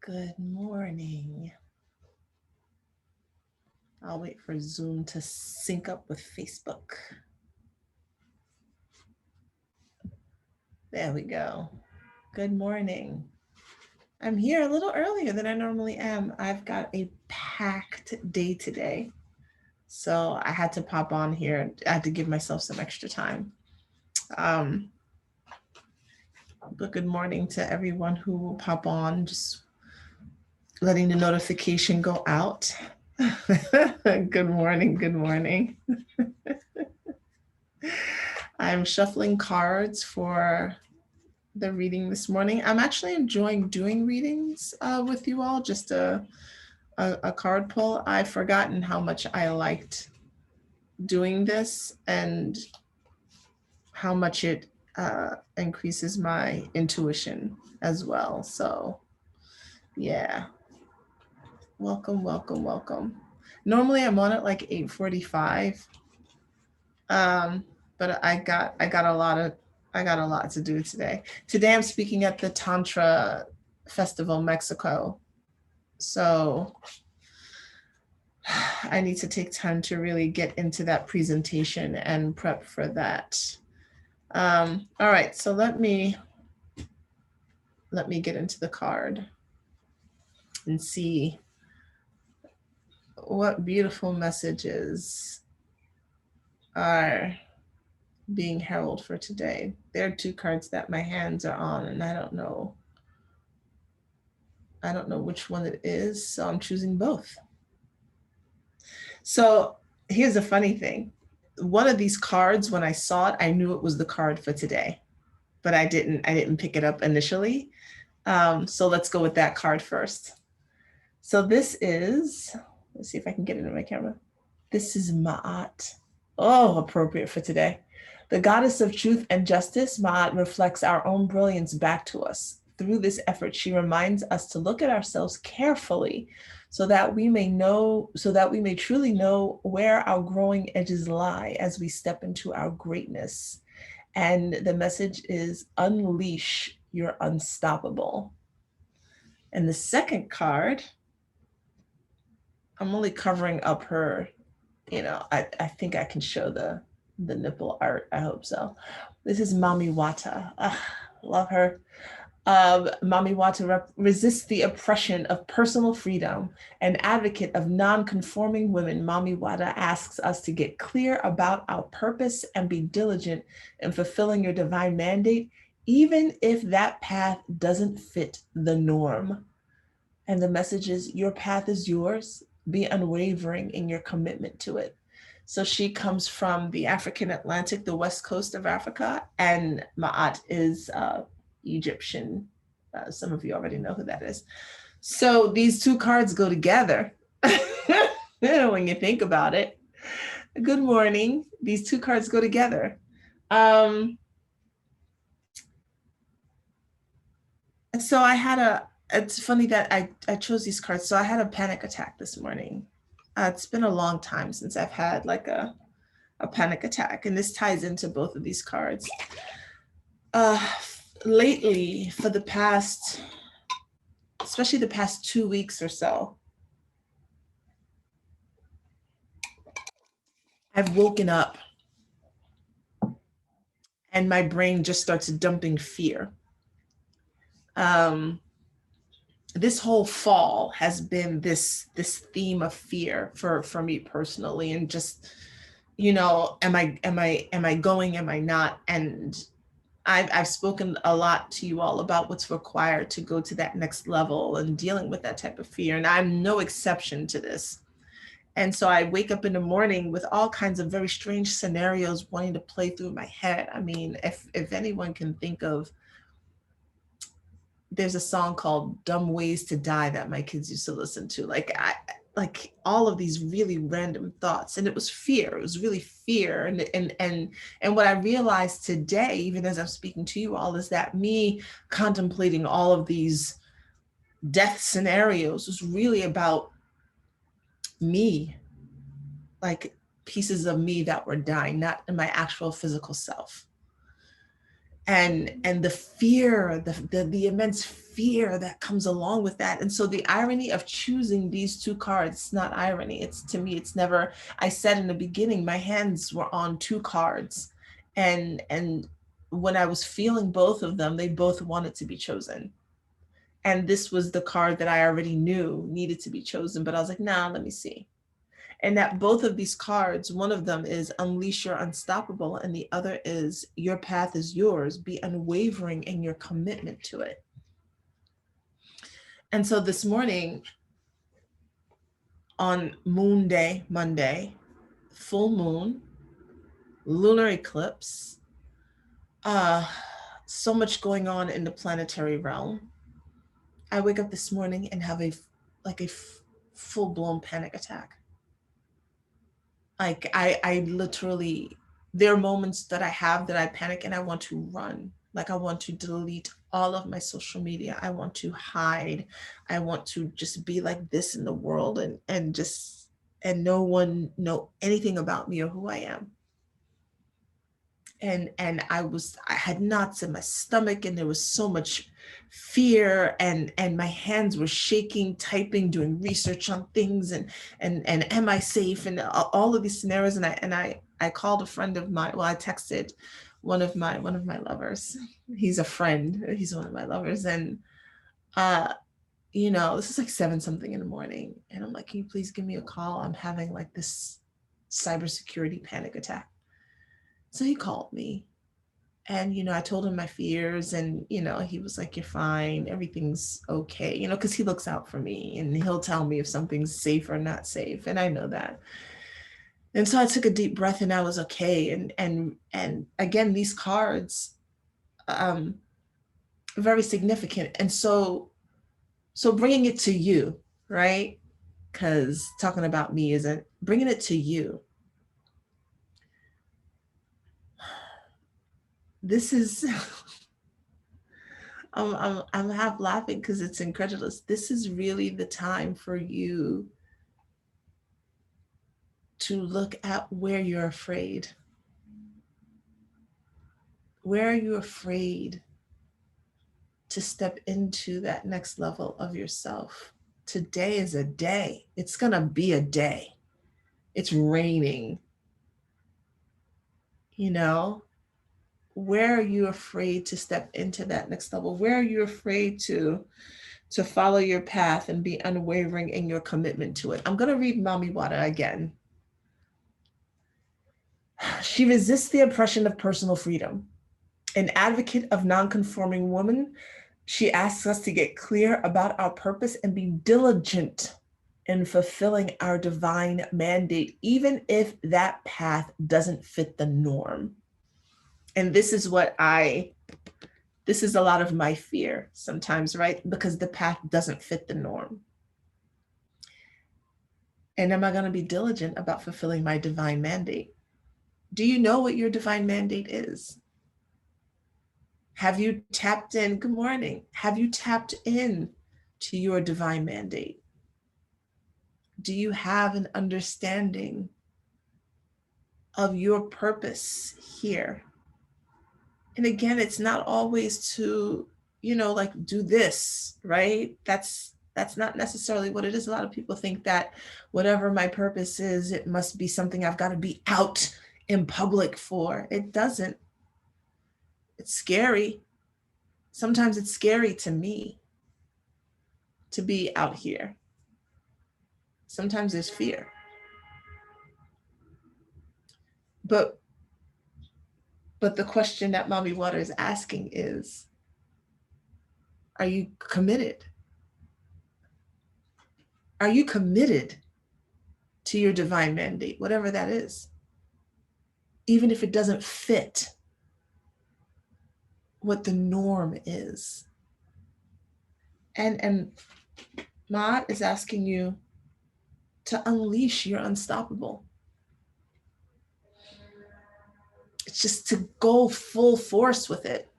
Good morning. I'll wait for Zoom to sync up with Facebook. There we go. Good morning. I'm here a little earlier than I normally am. I've got a packed day today. So I had to pop on here. I had to give myself some extra time. Um, but good morning to everyone who will pop on, just letting the notification go out. Good morning. Good morning. I'm shuffling cards for the reading this morning. I'm actually enjoying doing readings with you all, just a card pull. I've forgotten how much I liked doing this and how much it increases my intuition as well. So yeah, welcome, welcome, welcome. Normally I'm on at like 8:45, but I got a lot to do today. Today I'm speaking at the Tantra Festival Mexico. So I need to take time to really get into that presentation and prep for that. All right, so let me get into the card and see what beautiful messages are being heralded for today. There are two cards that my hands are on, and I don't know which one it is, so I'm choosing both. So here's a funny thing. One of these cards, when I saw it, I knew it was the card for today, but I didn't pick it up initially. So let's go with that card first. So this is, let's see if I can get it in my camera. This is Ma'at. Oh, appropriate for today. The goddess of truth and justice, Ma'at reflects our own brilliance back to us. Through this effort, she reminds us to look at ourselves carefully so that we may truly know where our growing edges lie as we step into our greatness. And the message is unleash your unstoppable. And the second card, I'm only covering up her, I think I can show the nipple art. I hope so. This is Mami Wata. Love her. Mami Wata resists the oppression of personal freedom. An advocate of non-conforming women, Mami Wata asks us to get clear about our purpose and be diligent in fulfilling your divine mandate, even if that path doesn't fit the norm. And the message is, your path is yours. Be unwavering in your commitment to it. So she comes from the African Atlantic, the west coast of Africa, and Ma'at is Egyptian. Some of you already know who that is. So these two cards go together when you think about it. Good morning. These two cards go together. So it's funny that I chose these cards. So I had a panic attack this morning. It's been a long time since I've had like a panic attack, and this ties into both of these cards. Lately, for the past, especially the past 2 weeks or so, I've woken up and my brain just starts dumping fear. This whole fall has been this theme of fear for me personally, and just, am I going, am I not? And I've spoken a lot to you all about what's required to go to that next level and dealing with that type of fear, and I'm no exception to this. And so I wake up in the morning with all kinds of very strange scenarios wanting to play through my head. I mean, if anyone can think of, there's a song called Dumb Ways to Die that my kids used to listen to. Like all of these really random thoughts, and it was fear. It was really fear. And what I realized today, even as I'm speaking to you all, is that me contemplating all of these death scenarios was really about me, like pieces of me that were dying, not in my actual physical self. and the fear, the immense fear that comes along with that. And so the irony of choosing these two cards, it's not irony. It's, to me, it's never, I said in the beginning, my hands were on two cards. And when I was feeling both of them, they both wanted to be chosen. And this was the card that I already knew needed to be chosen, but I was like, nah, let me see. And that both of these cards, one of them is Unleash Your Unstoppable, and the other is Your Path is Yours. Be unwavering in your commitment to it. And so this morning, on Moon Day, Monday, full moon, lunar eclipse, so much going on in the planetary realm. I wake up this morning and have a full-blown panic attack. Like I literally, there are moments that I have that I panic and I want to run. Like I want to delete all of my social media. I want to hide. I want to just be like this in the world and no one know anything about me or who I am. And I had knots in my stomach, and there was so much fear, and my hands were shaking, typing, doing research on things, and am I safe, and all of these scenarios. And I called a friend of mine. Well, I texted one of my lovers. He's a friend. He's one of my lovers, and this is like 7 something in the morning, and I'm like, can you please give me a call? I'm having like this cybersecurity panic attack. So he called me, and, I told him my fears, and, he was like, you're fine. Everything's okay, because he looks out for me, and he'll tell me if something's safe or not safe. And I know that. And so I took a deep breath, and I was okay. And again, these cards, very significant. And so bringing it to you, right? Because talking about me isn't, bringing it to you. This is, I'm half laughing because it's incredulous. This is really the time for you to look at where you're afraid. Where are you afraid to step into that next level of yourself? Today is a day. It's going to be a day. It's raining. Where are you afraid to step into that next level? Where are you afraid to follow your path and be unwavering in your commitment to it? I'm going to read Mami Wata again. She resists the oppression of personal freedom. An advocate of nonconforming women, she asks us to get clear about our purpose and be diligent in fulfilling our divine mandate, even if that path doesn't fit the norm. And this is this is a lot of my fear sometimes, right? Because the path doesn't fit the norm. And am I going to be diligent about fulfilling my divine mandate? Do you know what your divine mandate is? Have you tapped in? Good morning. Have you tapped in to your divine mandate? Do you have an understanding of your purpose here? And again, it's not always to, do this, right? That's not necessarily what it is. A lot of people think that whatever my purpose is, it must be something I've got to be out in public for. It doesn't. It's scary. Sometimes it's scary to me to be out here. Sometimes there's fear. But the question that Mami Wata is asking is, are you committed? Are you committed to your divine mandate, whatever that is? Even if it doesn't fit what the norm is. And Maat is asking you to unleash your unstoppable. It's just to go full force with it.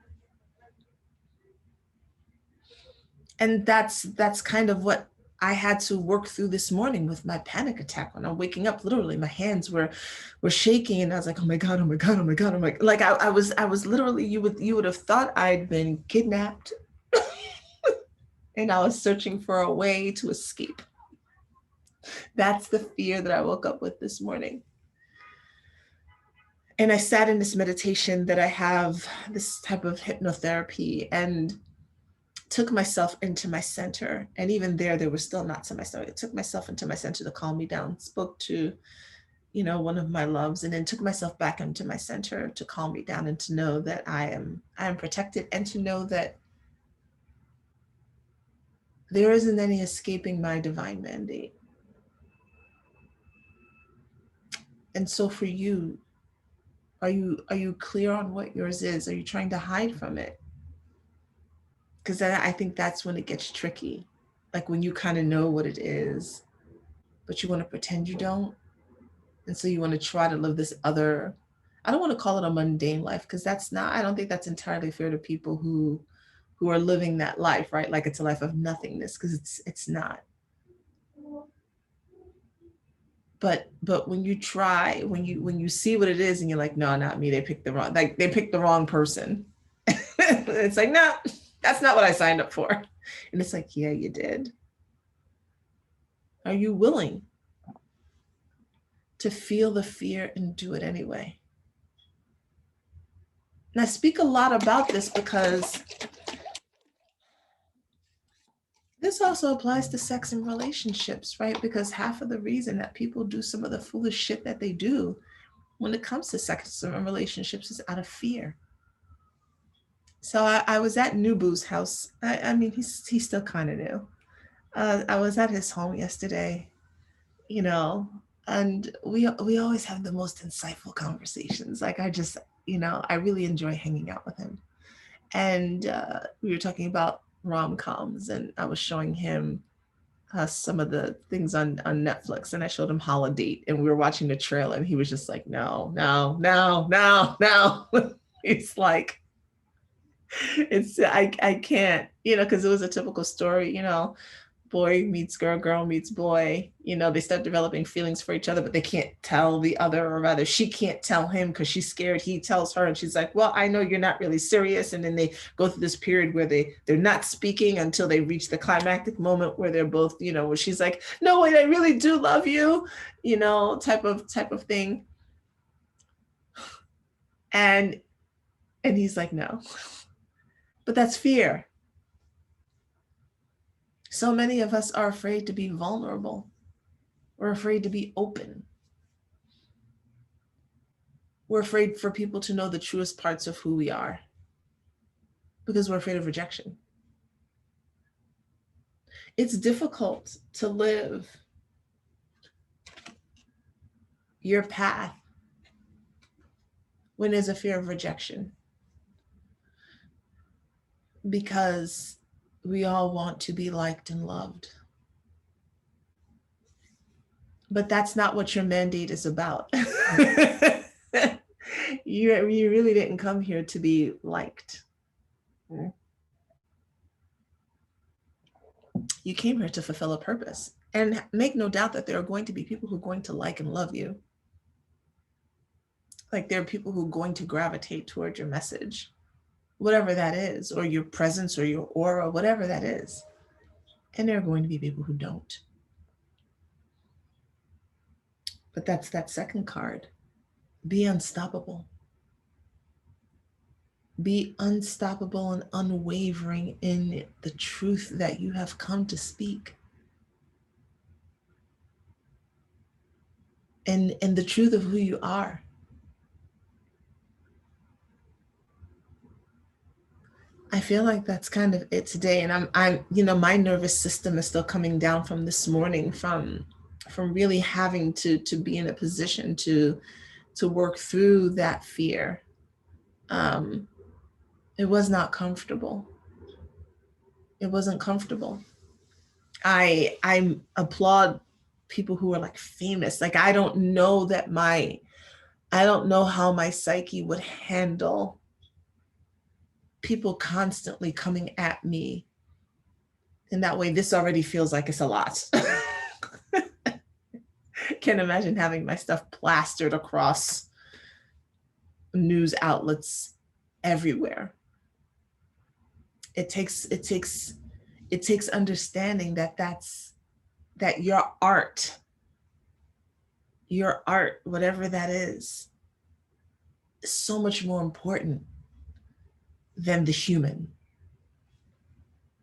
And that's kind of what I had to work through this morning with my panic attack. When I'm waking up, literally my hands were shaking, and I was like, oh my God, oh my God, oh my God, oh my God. Like I was literally, you would have thought I'd been kidnapped and I was searching for a way to escape. That's the fear that I woke up with this morning. And I sat in this meditation that I have, this type of hypnotherapy, and took myself into my center. And even there was still knots in my stomach. I took myself into my center to calm me down, spoke to, one of my loves, and then took myself back into my center to calm me down and to know that I am protected, and to know that there isn't any escaping my divine mandate. And so for you, are you clear on what yours is? Are you trying to hide from it? Because then I think that's when it gets tricky. Like when you kind of know what it is, but you want to pretend you don't. And so you want to try to live this other, I don't want to call it a mundane life, because that's not, I don't think that's entirely fair to people who are living that life, right? Like it's a life of nothingness, because it's not. But when you try, when you see what it is and you're like, no, not me, they picked the wrong person. It's like, no, that's not what I signed up for. And it's like, yeah, you did. Are you willing to feel the fear and do it anyway? And I speak a lot about this because this also applies to sex and relationships, right? Because half of the reason that people do some of the foolish shit that they do when it comes to sex and relationships is out of fear. So I was at Nubu's house. I mean, he's still kind of new. I was at his home yesterday, and we always have the most insightful conversations. Like I really enjoy hanging out with him. And we were talking about rom-coms, and I was showing him some of the things on Netflix, and I showed him Holiday, and we were watching the trailer, and he was just like, no, no, no, no, no. It's like, I can't, because it was a typical story, boy meets girl, girl meets boy, they start developing feelings for each other, but they can't tell the other, or rather she can't tell him because she's scared he tells her, and she's like, well, I know you're not really serious. And then they go through this period where they're not speaking until they reach the climactic moment where they're both, where she's like, no, wait, I really do love you, type of thing. And he's like, no. But that's fear. So many of us are afraid to be vulnerable. We're afraid to be open. We're afraid for people to know the truest parts of who we are because we're afraid of rejection. It's difficult to live your path when there's a fear of rejection, because we all want to be liked and loved. But that's not what your mandate is about. You really didn't come here to be liked. You came here to fulfill a purpose. And make no doubt that there are going to be people who are going to like and love you. Like there are people who are going to gravitate toward your message, whatever that is, or your presence or your aura, whatever that is. And there are going to be people who don't. But that's that second card. Be unstoppable. Be unstoppable and unwavering in the truth that you have come to speak. And the truth of who you are. I feel like that's kind of it today. And I'm my nervous system is still coming down from this morning, from really having to be in a position to work through that fear. It was not comfortable. It wasn't comfortable. I applaud people who are like famous. Like I don't know how my psyche would handle people constantly coming at me And that way, this already feels like it's a lot. Can't imagine having my stuff plastered across news outlets everywhere. It takes understanding that your art, whatever that is so much more important than the human.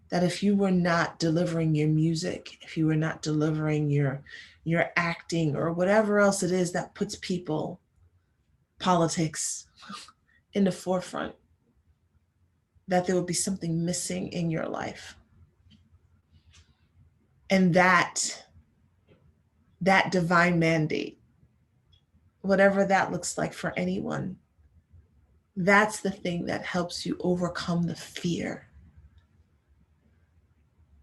That if you were not delivering your music, if you were not delivering your acting or whatever else it is that puts people, politics in the forefront, that there would be something missing in your life. And that divine mandate, whatever that looks like for anyone, that's the thing that helps you overcome the fear.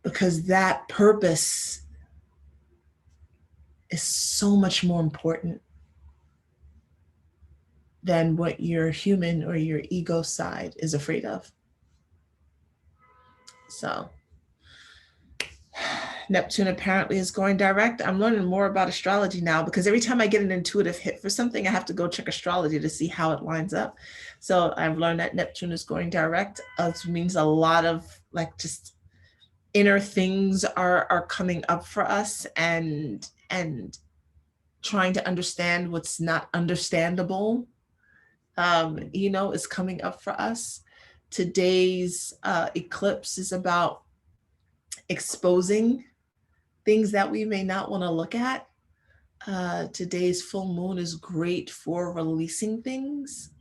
Because that purpose is so much more important than what your human or your ego side is afraid of. So Neptune apparently is going direct. I'm learning more about astrology now because every time I get an intuitive hit for something, I have to go check astrology to see how it lines up. So I've learned that Neptune is going direct. It means a lot of like just inner things are coming up for us, and trying to understand what's not understandable, is coming up for us. Today's eclipse is about exposing things that we may not want to look at. Today's full moon is great for releasing things.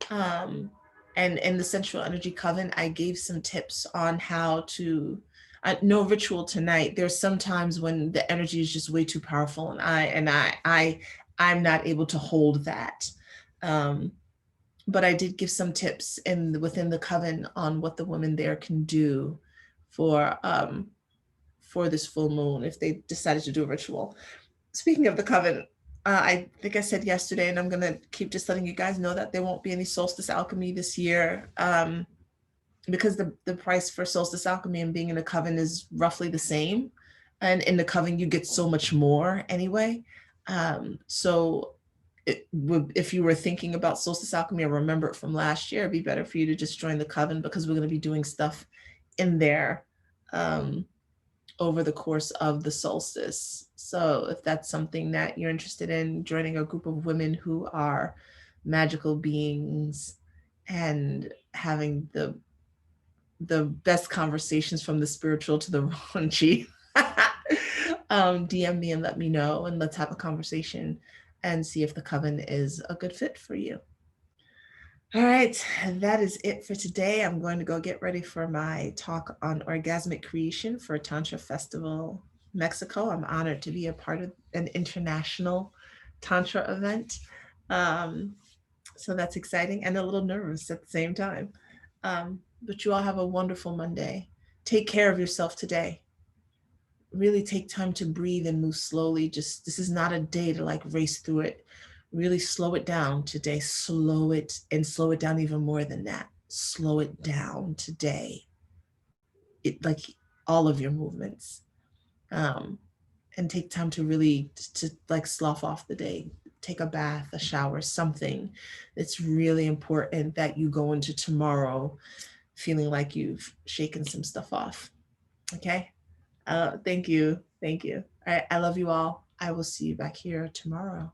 And in the Central Energy Coven, I gave some tips on how to. No ritual tonight. There's sometimes when the energy is just way too powerful, and I'm not able to hold that. But I did give some tips within the coven on what the women there can do for this full moon if they decided to do a ritual. Speaking of the coven, I think I said yesterday, and I'm going to keep just letting you guys know that there won't be any solstice alchemy this year, because the price for solstice alchemy and being in a coven is roughly the same. And in the coven, you get so much more anyway. So if you were thinking about solstice alchemy or remember it from last year, it'd be better for you to just join the coven, because we're going to be doing stuff in there over the course of the solstice. So if that's something that you're interested in, joining a group of women who are magical beings and having the best conversations from the spiritual to the raunchy, DM me and let me know, and let's have a conversation and see if the coven is a good fit for you. All right, that is it for today. I'm going to go get ready for my talk on orgasmic creation for Tantra Festival Mexico. I'm honored to be a part of an international Tantra event. So that's exciting and a little nervous at the same time. But you all have a wonderful Monday. Take care of yourself today. Really take time to breathe and move slowly. This is not a day to like race through it. Really slow it down today. Slow it down even more than that. Slow it down today. It like all of your movements. And take time to really to like slough off the day. Take a bath, a shower, something. It's really important that you go into tomorrow feeling like you've shaken some stuff off. Okay. Thank you. All right. I love you all. I will see you back here tomorrow.